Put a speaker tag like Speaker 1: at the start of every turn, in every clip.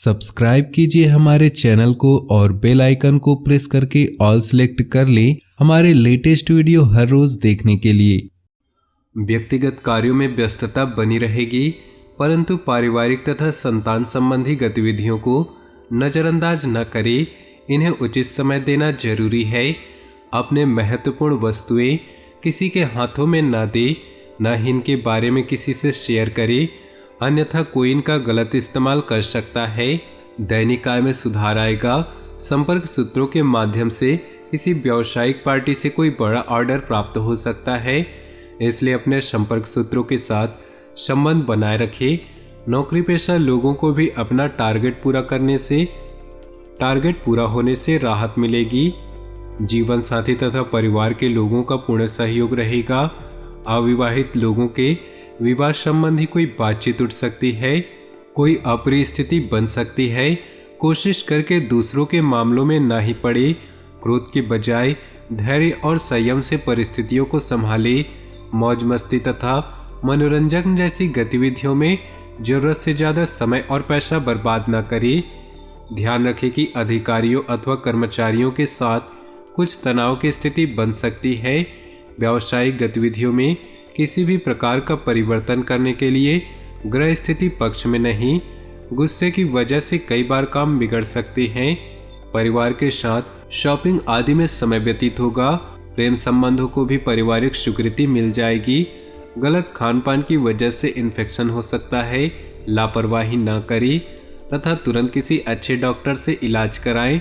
Speaker 1: Subscribe कीजिए हमारे channel को और बेल आइकन को प्रेस करके ऑल सेलेक्ट कर लें हमारे लेटेस्ट वीडियो हर रोज देखने के लिए। व्यक्तिगत कार्यों में व्यस्तता बनी रहेगी, परंतु पारिवारिक तथा संतान संबंधी गतिविधियों को नज़रअंदाज न करें। इन्हें उचित समय देना जरूरी है। अपने महत्वपूर्ण वस्तुएं किसी के हाथों में न दें, न ही इनके बारे में किसी से शेयर करें, अन्यथा कोई इनका गलत इस्तेमाल कर सकता है। दैनिक आय में सुधार आएगा। संपर्क सूत्रों के माध्यम से किसी व्यावसायिक पार्टी से कोई बड़ा ऑर्डर प्राप्त हो सकता है, इसलिए अपने संपर्क सूत्रों के साथ संबंध बनाए रखें। नौकरी पेशा लोगों को भी अपना टारगेट पूरा होने से राहत मिलेगी। जीवन साथी तथा परिवार के लोगों का पूर्ण सहयोग रहेगा। अविवाहित लोगों के विवाह संबंधी कोई बातचीत उठ सकती है, कोई अप्रिय स्थिति बन सकती है। कोशिश करके दूसरों के मामलों में ना ही पड़े। क्रोध के बजाय धैर्य और संयम से परिस्थितियों को संभाले। मौज मस्ती तथा मनोरंजन जैसी गतिविधियों में जरूरत से ज्यादा समय और पैसा बर्बाद न करें। ध्यान रखें कि अधिकारियों अथवा कर्मचारियों के साथ कुछ तनाव की स्थिति बन सकती है। व्यावसायिक गतिविधियों में किसी भी प्रकार का परिवर्तन करने के लिए ग्रह स्थिति पक्ष में नहीं। गुस्से की वजह से कई बार काम बिगड़ सकते हैं। परिवार के साथ शॉपिंग आदि में समय व्यतीत होगा। प्रेम संबंधों को भी पारिवारिक स्वीकृति मिल जाएगी। गलत खान पान की वजह से इन्फेक्शन हो सकता है। लापरवाही न करें तथा तुरंत किसी अच्छे डॉक्टर से इलाज कराएं।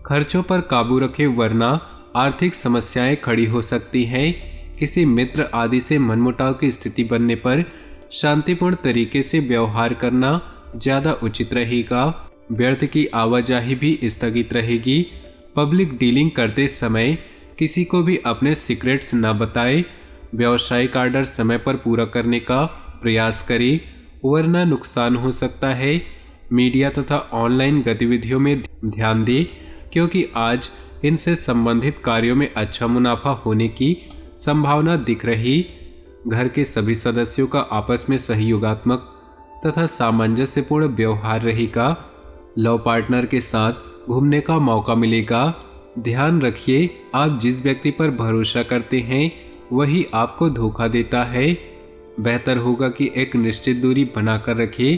Speaker 1: खर्चों पर काबू रखें, वरना आर्थिक समस्याएं खड़ी हो सकती हैं। किसी मित्र आदि से मनमुटाव की स्थिति बनने पर शांतिपूर्ण तरीके से व्यवहार करना ज्यादा उचित रहेगा। व्यर्थ की आवाजाही भी स्थगित रहेगी। पब्लिक डीलिंग करते समय किसी को भी अपने सीक्रेट्स न बताएं। व्यावसायिक ऑर्डर समय पर पूरा करने का प्रयास करें, वरना नुकसान हो सकता है। मीडिया तथा ऑनलाइन गतिविधियों में ध्यान दें, क्योंकि आज इनसे संबंधित कार्यों में अच्छा मुनाफा होने की संभावना दिख रही। घर के सभी सदस्यों का आपस में सहयोगात्मक तथा सामंजस्यपूर्ण व्यवहार रहेगा। लव पार्टनर के साथ घूमने का मौका मिलेगा। ध्यान रखिए, आप जिस व्यक्ति पर भरोसा करते हैं वही आपको धोखा देता है। बेहतर होगा कि एक निश्चित दूरी बनाकर रखें।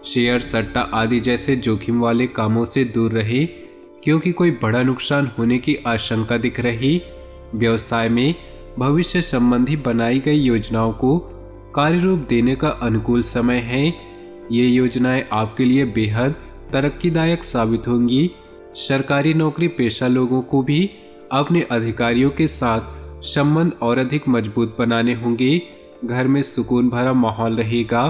Speaker 1: शेयर, सट्टा आदि जैसे जोखिम वाले कामों से दूर रहे, क्योंकि कोई बड़ा नुकसान होने की आशंका दिख रही। व्यवसाय में भविष्य संबंधी बनाई गई योजनाओं को कार्य रूप देने का अनुकूल समय है। ये योजनाएं आपके लिए बेहद तरक्कीदायक साबित होंगी। सरकारी नौकरी पेशा लोगों को भी अपने अधिकारियों के साथ संबंध और अधिक मजबूत बनाने होंगे। घर में सुकून भरा माहौल रहेगा।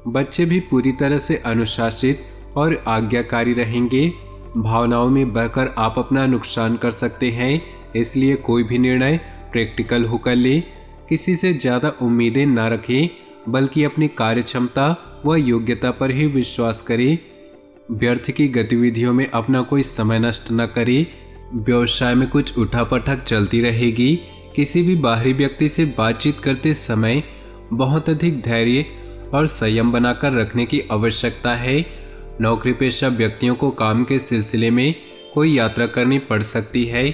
Speaker 1: बच्चे भी पूरी तरह से अनुशासित और आज्ञाकारी रहेंगे। भावनाओं में बहकर आप अपना नुकसान कर सकते हैं, इसलिए कोई भी निर्णय प्रैक्टिकल होकर ले। किसी से ज्यादा उम्मीदें न रखें, बल्कि अपनी कार्य क्षमता व योग्यता पर ही विश्वास करें। व्यर्थ की गतिविधियों में अपना कोई समय नष्ट न करें। व्यवसाय में कुछ उठापटक चलती रहेगी। किसी भी बाहरी व्यक्ति से बातचीत करते समय बहुत अधिक धैर्य और संयम बनाकर रखने की आवश्यकता है। नौकरी पेशा व्यक्तियों को काम के सिलसिले में कोई यात्रा करनी पड़ सकती है।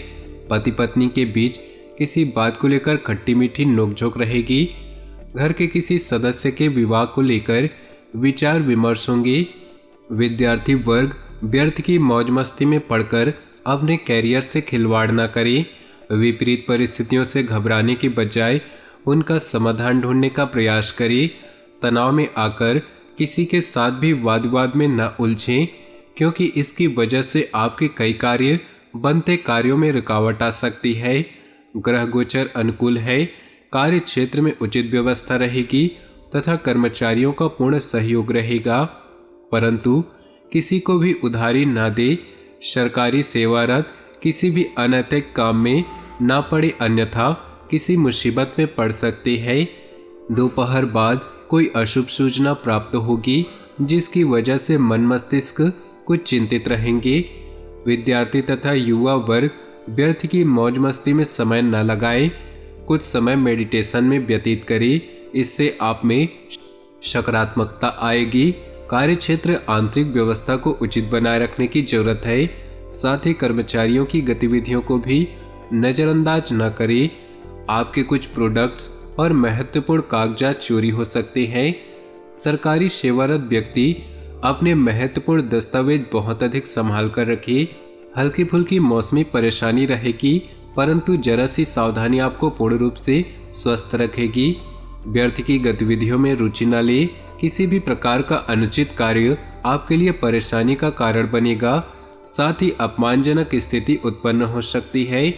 Speaker 1: पति पत्नी के बीच किसी बात को लेकर खट्टी मीठी नोकझोंक रहेगी। घर के किसी सदस्य के विवाह को लेकर विचार विमर्श होंगे। विद्यार्थी वर्ग व्यर्थ की मौज मस्ती में पड़कर अपने कैरियर से खिलवाड़ न करे। विपरीत परिस्थितियों से घबराने के बजाय उनका समाधान ढूंढने का प्रयास करें। तनाव में आकर किसी के साथ भी वाद विवाद में न उलझें, क्योंकि इसकी वजह से आपके कई कार्य बनते कार्यों में रुकावट आ सकती है। ग्रह गोचर अनुकूल है। कार्य क्षेत्र में उचित व्यवस्था रहेगी तथा कर्मचारियों का पूर्ण सहयोग रहेगा, परंतु किसी को भी उधारी न दे। सरकारी सेवारत किसी भी अनैतिक काम में न पड़े, अन्यथा किसी मुसीबत में पड़ सकते हैं। दोपहर बाद कोई अशुभ सूचना प्राप्त होगी, जिसकी वजह से मन मस्तिष्क कुछ चिंतित रहेंगे। विद्यार्थी तथा युवा वर्ग व्यर्थ की मौज मस्ती में समय न लगाए। कुछ समय मेडिटेशन में व्यतीत करें, इससे आप में सकारात्मकता आएगी। कार्य क्षेत्र आंतरिक व्यवस्था को उचित बनाए रखने की जरूरत है। साथ ही कर्मचारियों की गतिविधियों को भी नजरअंदाज न करें। आपके कुछ प्रोडक्ट्स और महत्वपूर्ण कागजात चोरी हो सकते हैं। सरकारी सेवारत व्यक्ति अपने महत्वपूर्ण दस्तावेज बहुत अधिक संभाल कर रखे। हल्की फुल्की मौसमी परेशानी रहेगी, परंतु जरा सी सावधानी आपको पूर्ण रूप से स्वस्थ रखेगी। व्यर्थ की गतिविधियों में रुचि न ले। किसी भी प्रकार का अनुचित कार्य आपके लिए परेशानी का कारण बनेगा। साथ ही अपमानजनक स्थिति उत्पन्न हो सकती है।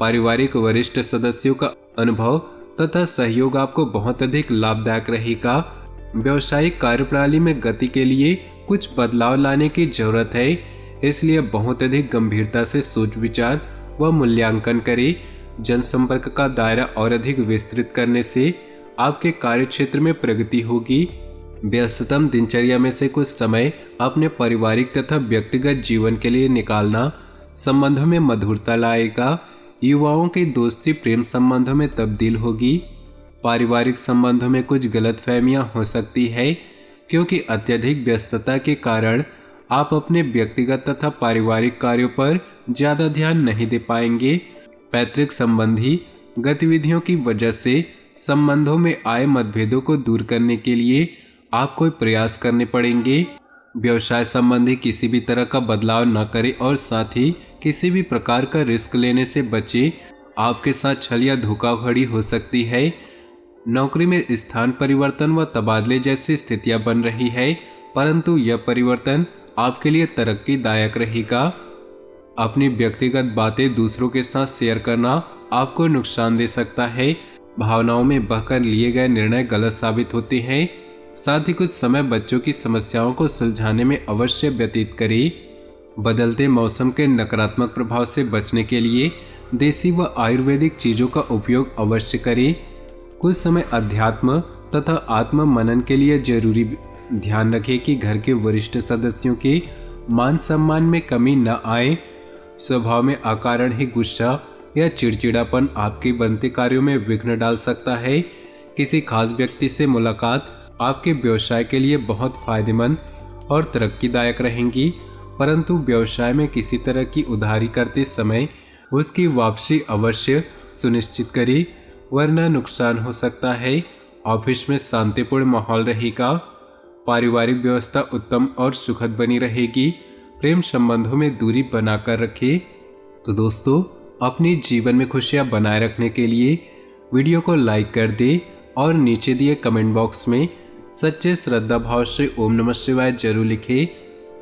Speaker 1: पारिवारिक वरिष्ठ सदस्यों का अनुभव तथा सहयोग आपको बहुत अधिक लाभदायक रहेगा। व्यवसायिक कार्यप्रणाली में गति के लिए कुछ बदलाव लाने की जरूरत है, इसलिए बहुत अधिक गंभीरता से सोच विचार व मूल्यांकन करें। जनसंपर्क का दायरा और अधिक विस्तृत करने से आपके कार्य क्षेत्र में प्रगति होगी। व्यस्ततम दिनचर्या में से कुछ समय अपने पारिवारिक तथा व्यक्तिगत जीवन के लिए निकालना संबंधों में मधुरता लाएगा। युवाओं की दोस्ती प्रेम संबंधों में तब्दील होगी। पारिवारिक संबंधों में कुछ गलतफहमियां हो सकती है, क्योंकि अत्यधिक व्यस्तता के कारण आप अपने व्यक्तिगत तथा पारिवारिक कार्यों पर ज्यादा ध्यान नहीं दे पाएंगे। पैतृक संबंधी गतिविधियों की वजह से संबंधों में आए मतभेदों को दूर करने के लिए आपको प्रयास करने पड़ेंगे। व्यवसाय संबंधी किसी भी तरह का बदलाव न करें और साथ ही किसी भी प्रकार का रिस्क लेने से बचें। आपके साथ छल या धोखाधड़ी हो सकती है। नौकरी में स्थान परिवर्तन व तबादले जैसी स्थितियां बन रही है, परंतु यह परिवर्तन आपके लिए तरक्कीदायक रहेगा। अपनी व्यक्तिगत बातें दूसरों के साथ शेयर करना आपको नुकसान दे सकता है। भावनाओं में बहकर लिए गए निर्णय गलत साबित होते हैं। साथ ही कुछ समय बच्चों की समस्याओं को सुलझाने में अवश्य व्यतीत करें। बदलते मौसम के नकारात्मक प्रभाव से बचने के लिए देसी व आयुर्वेदिक चीजों का उपयोग अवश्य करें। कुछ समय अध्यात्म तथा आत्म मनन के लिए जरूरी ध्यान रखें कि घर के वरिष्ठ सदस्यों के मान सम्मान में कमी न आए। स्वभाव में अकारण ही गुस्सा या चिड़चिड़ापन आपके बनते कार्यों में विघ्न डाल सकता है। किसी खास व्यक्ति से मुलाकात आपके व्यवसाय के लिए बहुत फायदेमंद और तरक्कीदायक रहेंगी, परंतु व्यवसाय में किसी तरह की उधारी करते समय उसकी वापसी अवश्य सुनिश्चित करें, वरना नुकसान हो सकता है। ऑफिस में शांतिपूर्ण माहौल रहेगा। पारिवारिक व्यवस्था उत्तम और सुखद बनी रहेगी। प्रेम संबंधों में दूरी बनाकर रखें। तो दोस्तों, अपने जीवन में खुशियां बनाए रखने के लिए वीडियो को लाइक कर दें और नीचे दिए कमेंट बॉक्स में सच्चे श्रद्धा भाव से ओम नमः शिवाय जरूर लिखें।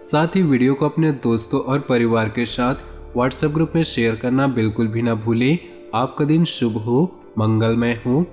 Speaker 1: साथ ही वीडियो को अपने दोस्तों और परिवार के साथ व्हाट्सएप ग्रुप में शेयर करना बिल्कुल भी ना भूलें। आपका दिन शुभ हो, मंगलमय हो।